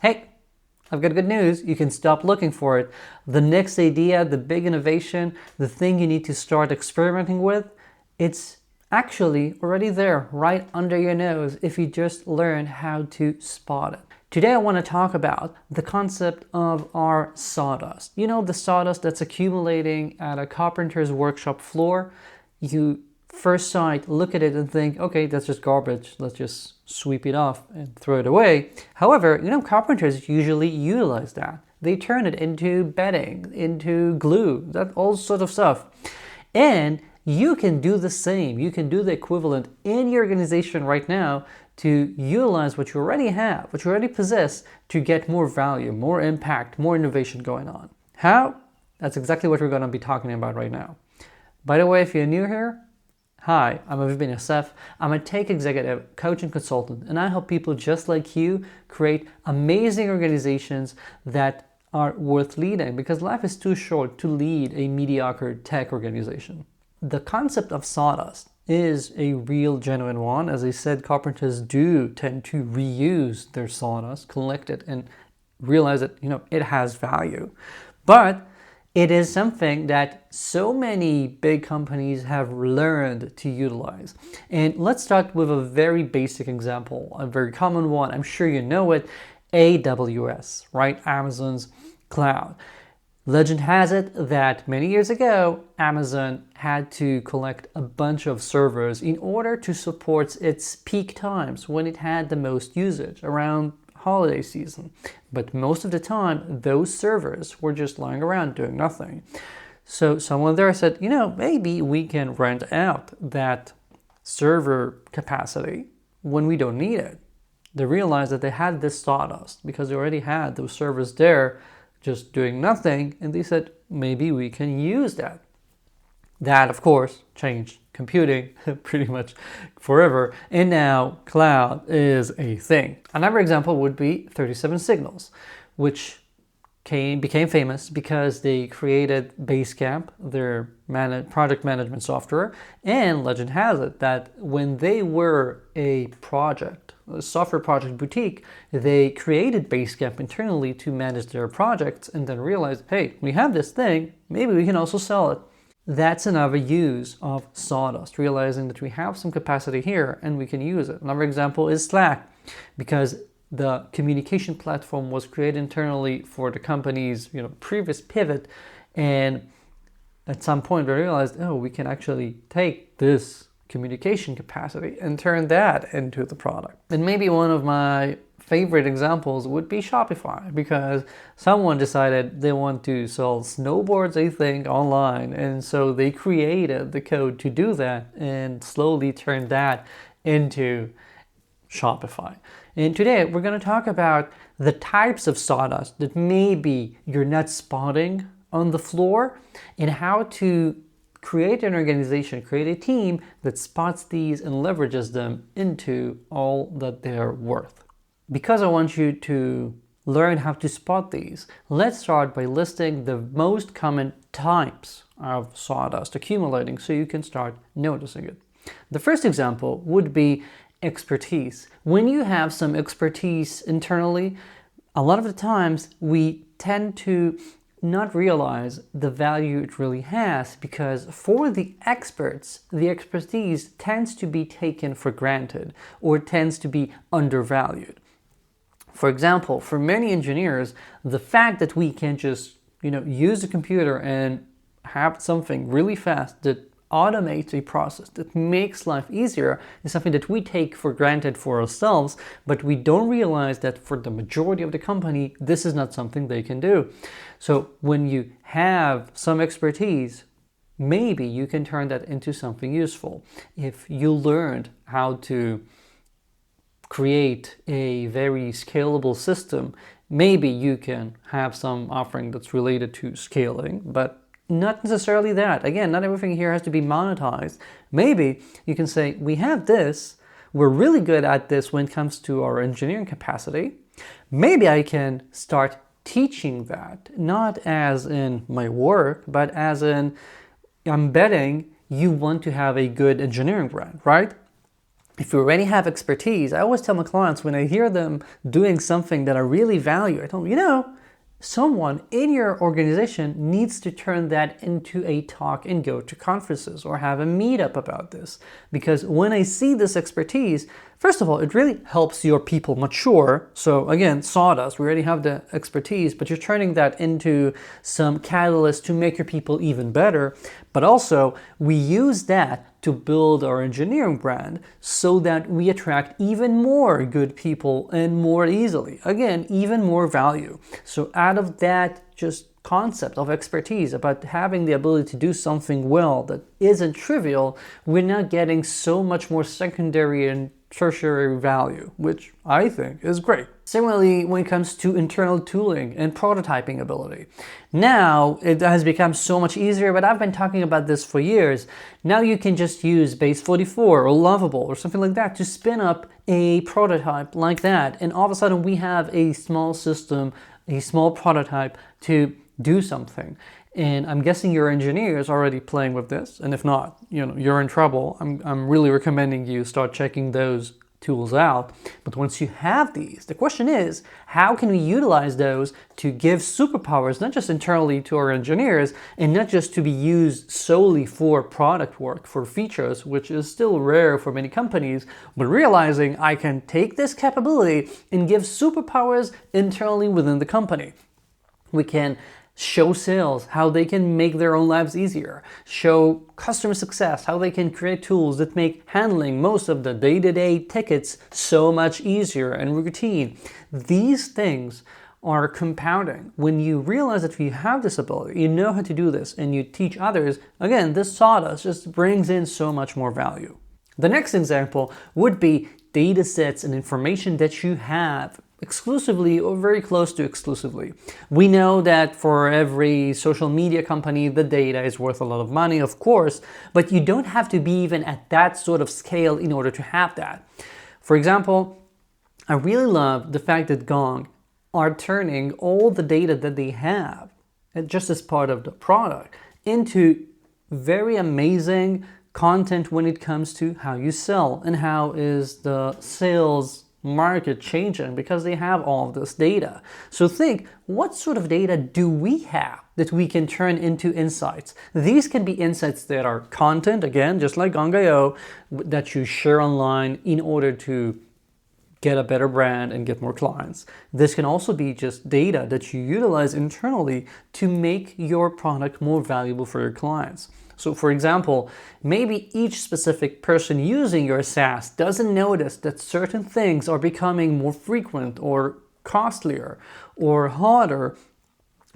Hey, I've got good news. You can stop looking for it. The next idea, the big innovation, the thing you need to start experimenting with, it's actually already there, right under your nose, if you just learn how to spot it. Today I want to talk about the concept of our sawdust. You know, the sawdust that's accumulating at a carpenter's workshop floor. You first sight look at it and think, okay, that's just garbage. Let's just sweep it off and throw it away. However, you know, carpenters usually utilize that. They turn it into bedding, into glue, that all sort of stuff. And you can do the same. You can do the equivalent in your organization right now to utilize what you already have, what you already possess, to get more value, more impact, more innovation going on. How? That's exactly what we're going to be talking about right now. By the way, if you're new here, hi, I'm Aviv Ben-Yosef. I'm a tech executive, coach, and consultant, and I help people just like you create amazing organizations that are worth leading, because life is too short to lead a mediocre tech organization. The concept of sawdust is a real, genuine one. As I said, carpenters do tend to reuse their sawdust, collect it, and realize that, it has value. But it is something that so many big companies have learned to utilize. And let's start with a very basic example, a very common one. I'm sure you know it, AWS, right? Amazon's cloud. Legend has it that many years ago, Amazon had to collect a bunch of servers in order to support its peak times when it had the most usage, around holiday season. But most of the time, those servers were just lying around doing nothing. So someone there said, maybe we can rent out that server capacity when we don't need it. They realized that they had this sawdust because they already had those servers there just doing nothing, and they said, maybe we can use that. That, of course, changed computing pretty much forever, and now cloud is a thing. Another example would be 37 Signals, which became famous because they created Basecamp, their project management software, and legend has it that when they were a software project boutique, they created Basecamp internally to manage their projects, and then realized, hey, we have this thing, maybe we can also sell it. That's another use of sawdust, realizing that we have some capacity here and we can use it. Another example is Slack, because the communication platform was created internally for the company's previous pivot, and at some point we realized, we can actually take this communication capacity and turn that into the product. And maybe one of my favorite examples would be Shopify, because someone decided they want to sell snowboards, I think, online, and so they created the code to do that and slowly turned that into Shopify. And today we're going to talk about the types of sawdust that maybe you're not spotting on the floor, and how to create an organization, create a team that spots these and leverages them into all that they're worth. Because I want you to learn how to spot these, let's start by listing the most common types of sawdust accumulating so you can start noticing it. The first example would be expertise. When you have some expertise internally, a lot of the times we tend to not realize the value it really has, because for the experts, the expertise tends to be taken for granted or tends to be undervalued. For example, for many engineers, the fact that we can just use a computer and have something really fast that automates a process that makes life easier is something that we take for granted for ourselves, but we don't realize that for the majority of the company, this is not something they can do. So when you have some expertise, maybe you can turn that into something useful. If you learned how to create a very scalable system, maybe you can have some offering that's related to scaling, but not necessarily that. Again, not everything here has to be monetized. Maybe you can say, we have this, we're really good at this when it comes to our engineering capacity. Maybe I can start teaching that, not as in my work, but as in, I'm betting you want to have a good engineering brand, right? if you already have expertise, I always tell my clients when I hear them doing something that I really value, I tell them, someone in your organization needs to turn that into a talk and go to conferences or have a meetup about this. Because when I see this expertise, first of all, it really helps your people mature. So again, Sawdust, we already have the expertise, but you're turning that into some catalyst to make your people even better. But also, we use that to build our engineering brand so that we attract even more good people and more easily. Again, even more value. So out of that just concept of expertise about having the ability to do something well that isn't trivial, we're now getting so much more secondary and tertiary value, which I think is great. Similarly, when it comes to internal tooling and prototyping ability. Now, it has become so much easier, but I've been talking about this for years. Now you can just use Base 44 or Lovable or something like that to spin up a prototype like that. And all of a sudden we have a small system, a small prototype to do something. And I'm guessing your engineer is already playing with this. And if not, you're in trouble. I'm really recommending you start checking those tools out. But once you have these, the question is, how can we utilize those to give superpowers, not just internally to our engineers, and not just to be used solely for product work, for features, which is still rare for many companies, but realizing I can take this capability and give superpowers internally within the company. We can show sales how they can make their own lives easier, show customer success how they can create tools that make handling most of the day-to-day tickets so much easier and routine. These things are compounding. When you realize that you have this ability, you know how to do this, and you teach others, again, this Sawdust just brings in so much more value. The next example would be data sets and information that you have exclusively or very close to exclusively. We know that for every social media company, the data is worth a lot of money, of course, but you don't have to be even at that sort of scale in order to have that. For example, I really love the fact that Gong are turning all the data that they have, and just as part of the product, into very amazing content when it comes to how you sell and how is the sales market changing because they have all of this data. So think, what sort of data do we have that we can turn into insights? These can be insights that are content, again, just like Gong.io, that you share online in order to get a better brand and get more clients. This can also be just data that you utilize internally to make your product more valuable for your clients. So for example, maybe each specific person using your SaaS doesn't notice that certain things are becoming more frequent or costlier or harder,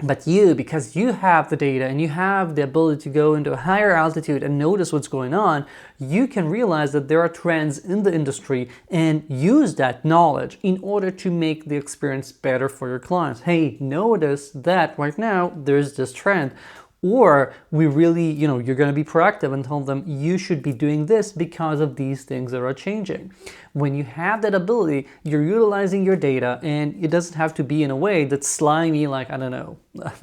but you, because you have the data and you have the ability to go into a higher altitude and notice what's going on, you can realize that there are trends in the industry and use that knowledge in order to make the experience better for your clients. Hey, notice that right now there's this trend. Or we really, you're going to be proactive and tell them you should be doing this because of these things that are changing. When you have that ability, you're utilizing your data, and it doesn't have to be in a way that's slimy like,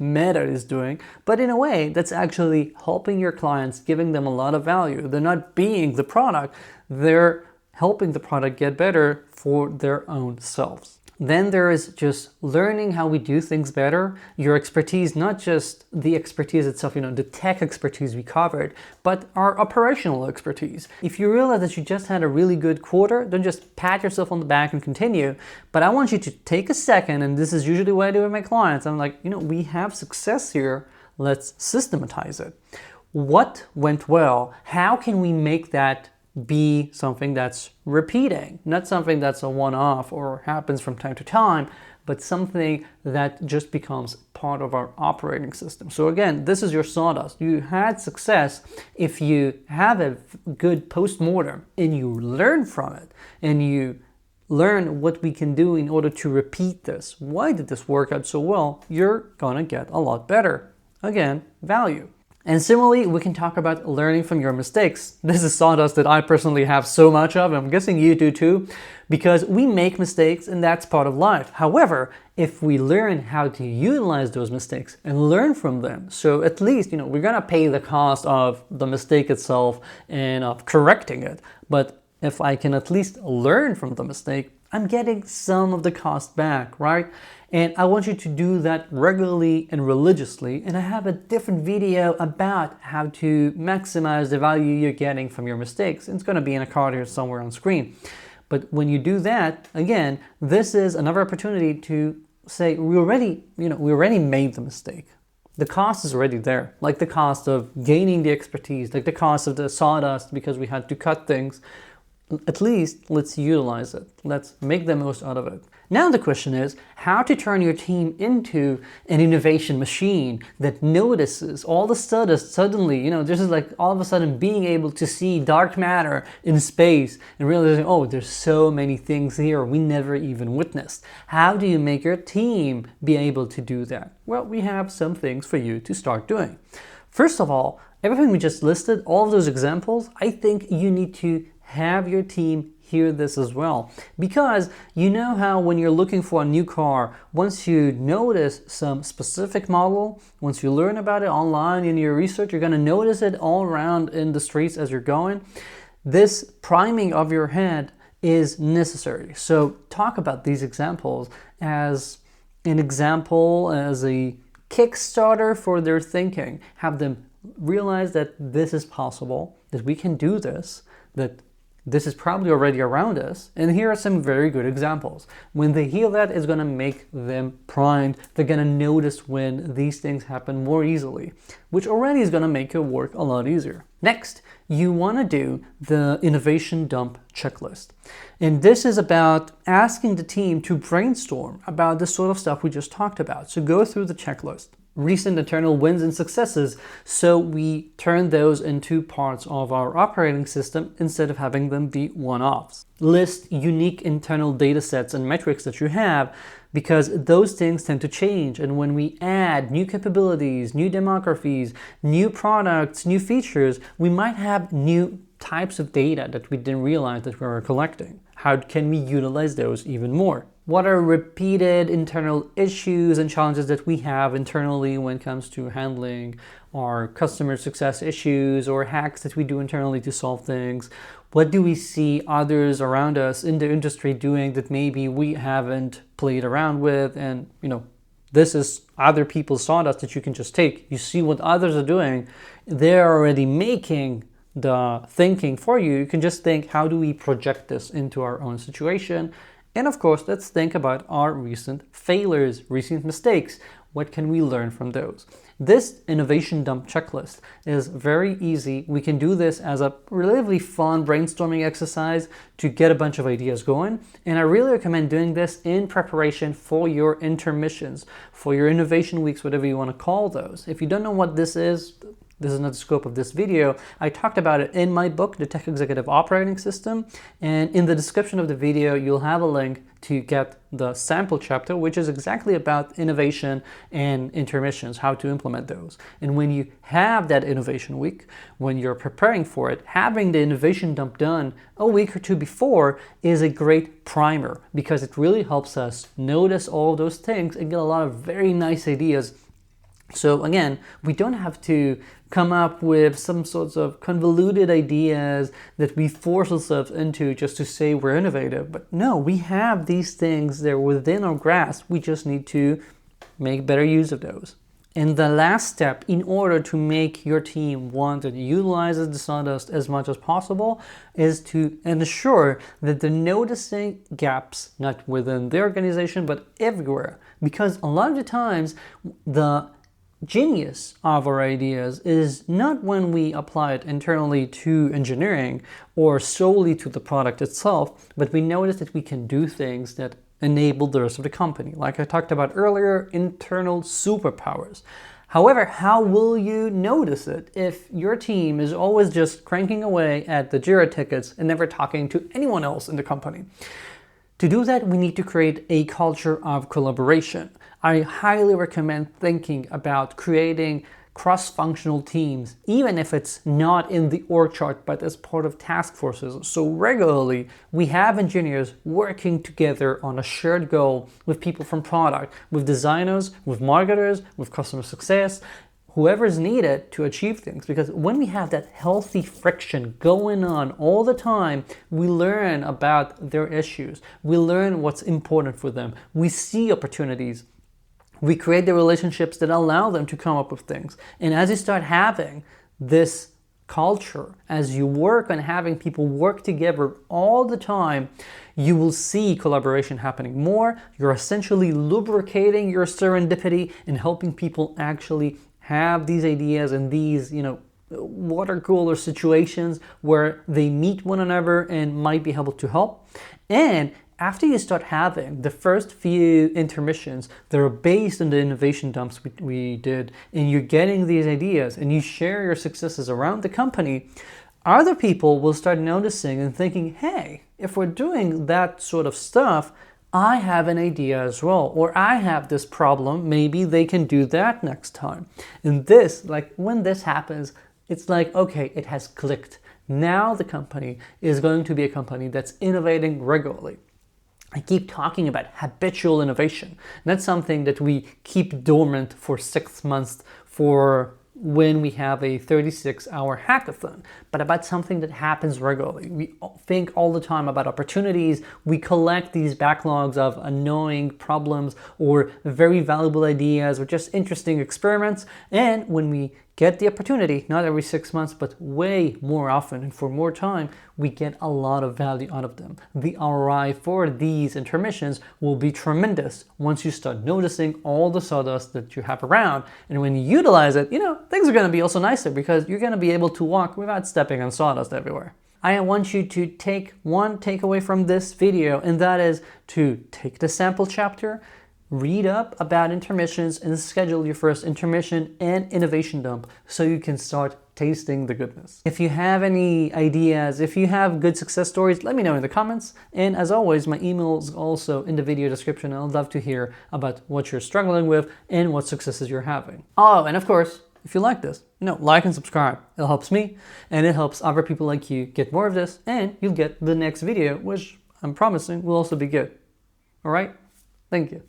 Meta is doing, but in a way that's actually helping your clients, giving them a lot of value. They're not being the product, they're helping the product get better for their own selves. Then there is just learning how we do things better. Your expertise, not just the expertise itself, the tech expertise we covered, but our operational expertise. If you realize that you just had a really good quarter, don't just pat yourself on the back and continue. But I want you to take a second, and this is usually what I do with my clients. I'm like, we have success here. Let's systematize it. What went well? How can we make that be something that's repeating, not something that's a one-off or happens from time to time, but something that just becomes part of our operating system. So again, this is your Sawdust. You had success if you have a good post-mortem and you learn from it and you learn what we can do in order to repeat this. Why did this work out so well? You're gonna get a lot better. Again, value. And similarly, we can talk about learning from your mistakes. This is Sawdust that I personally have so much of, and I'm guessing you do too, because we make mistakes and that's part of life. However, if we learn how to utilize those mistakes and learn from them, so at least, we're gonna pay the cost of the mistake itself and of correcting it, but if I can at least learn from the mistake, I'm getting some of the cost back, right? And I want you to do that regularly and religiously. And I have a different video about how to maximize the value you're getting from your mistakes. It's going to be in a card here somewhere on screen. But when you do that, again, this is another opportunity to say, we already made the mistake. The cost is already there, like the cost of gaining the expertise, like the cost of the sawdust because we had to cut things. At least let's utilize it. Let's make the most out of it. Now the question is how to turn your team into an innovation machine that notices all the sawdust suddenly, this is like all of a sudden being able to see dark matter in space and realizing, oh, there's so many things here we never even witnessed. How do you make your team be able to do that? Well, we have some things for you to start doing. First of all, everything we just listed, all of those examples, I think you need to have your team hear this as well. Because you know how when you're looking for a new car, once you notice some specific model, once you learn about it online in your research, you're going to notice it all around in the streets as you're going. This priming of your head is necessary. So talk about these examples as an example, as a Kickstarter for their thinking. Have them realize that this is possible, that we can do this, that this is probably already around us, and here are some very good examples. When they hear that, it's going to make them primed. They're going to notice when these things happen more easily, which already is going to make your work a lot easier. Next, you want to do the innovation dump checklist. And this is about asking the team to brainstorm about the sort of stuff we just talked about. So go through the checklist. Recent internal wins and successes, so we turn those into parts of our operating system instead of having them be one-offs. List unique internal data sets and metrics that you have, because those things tend to change, and when we add new capabilities, new demographies, new products, new features, we might have new types of data that we didn't realize that we were collecting. How can we utilize those even more? What are repeated internal issues and challenges that we have internally when it comes to handling our customer success issues or hacks that we do internally to solve things? What do we see others around us in the industry doing that maybe we haven't played around with? And, this is other people's sawdust that you can just take. You see what others are doing. They're already making the thinking for you. You can just think, how do we project this into our own situation? And of course, let's think about our recent failures, recent mistakes. What can we learn from those? This innovation dump checklist is very easy. We can do this as a relatively fun brainstorming exercise to get a bunch of ideas going. And I really recommend doing this in preparation for your intermissions, for your innovation weeks, whatever you want to call those. If you don't know what this is not the scope of this video. I talked about it in my book, The Tech Executive Operating System, and in the description of the video, you'll have a link to get the sample chapter, which is exactly about innovation and intermissions, how to implement those. And when you have that innovation week, when you're preparing for it, having the innovation dump done a week or two before is a great primer, because it really helps us notice all those things and get a lot of very nice ideas. So again, we don't have to come up with some sorts of convoluted ideas that we force ourselves into just to say we're innovative. But no, we have these things, they're within our grasp. We just need to make better use of those. And the last step, in order to make your team one that utilizes the sawdust as much as possible, is to ensure that they're noticing gaps, not within the organization, but everywhere. Because a lot of the times, the genius of our ideas is not when we apply it internally to engineering or solely to the product itself, but we notice that we can do things that enable the rest of the company. Like I talked about earlier, internal superpowers. However, how will you notice it if your team is always just cranking away at the Jira tickets and never talking to anyone else in the company? To do that, we need to create a culture of collaboration. I highly recommend thinking about creating cross-functional teams, even if it's not in the org chart, but as part of task forces. So regularly, we have engineers working together on a shared goal with people from product, with designers, with marketers, with customer success, whoever's needed to achieve things. Because when we have that healthy friction going on all the time, we learn about their issues, we learn what's important for them, we see opportunities, we create the relationships that allow them to come up with things. And as you start having this culture, as you work on having people work together all the time, you will see collaboration happening more. You're essentially lubricating your serendipity and helping people actually have these ideas and these, water cooler situations where they meet one another and might be able to help. And after you start having the first few intermissions that are based on the innovation dumps we did, and you're getting these ideas and you share your successes around the company, other people will start noticing and thinking, hey, if we're doing that sort of stuff, I have an idea as well, or I have this problem, maybe they can do that next time. And this, when this happens, it's like, okay, it has clicked. Now the company is going to be a company that's innovating regularly. I keep talking about habitual innovation. That's something that we keep dormant for 6 months for when we have a 36-hour hackathon, but about something that happens regularly. We think all the time about opportunities. We collect these backlogs of annoying problems or very valuable ideas or just interesting experiments. And when we get the opportunity, not every 6 months, but way more often and for more time, we get a lot of value out of them. The ROI for these intermissions will be tremendous once you start noticing all the sawdust that you have around. And when you utilize it, things are going to be also nicer because you're going to be able to walk without stepping on sawdust everywhere. I want you to take one takeaway from this video, and that is to take the sample chapter, read up about intermissions, and schedule your first intermission and innovation dump so you can start tasting the goodness. If you have any ideas, if you have good success stories, let me know in the comments. And as always, my email is also in the video description. I'd love to hear about what you're struggling with and what successes you're having. Oh, and of course, if you like this, like and subscribe. It helps me and it helps other people like you get more of this, and you'll get the next video, which I'm promising will also be good. All right? Thank you.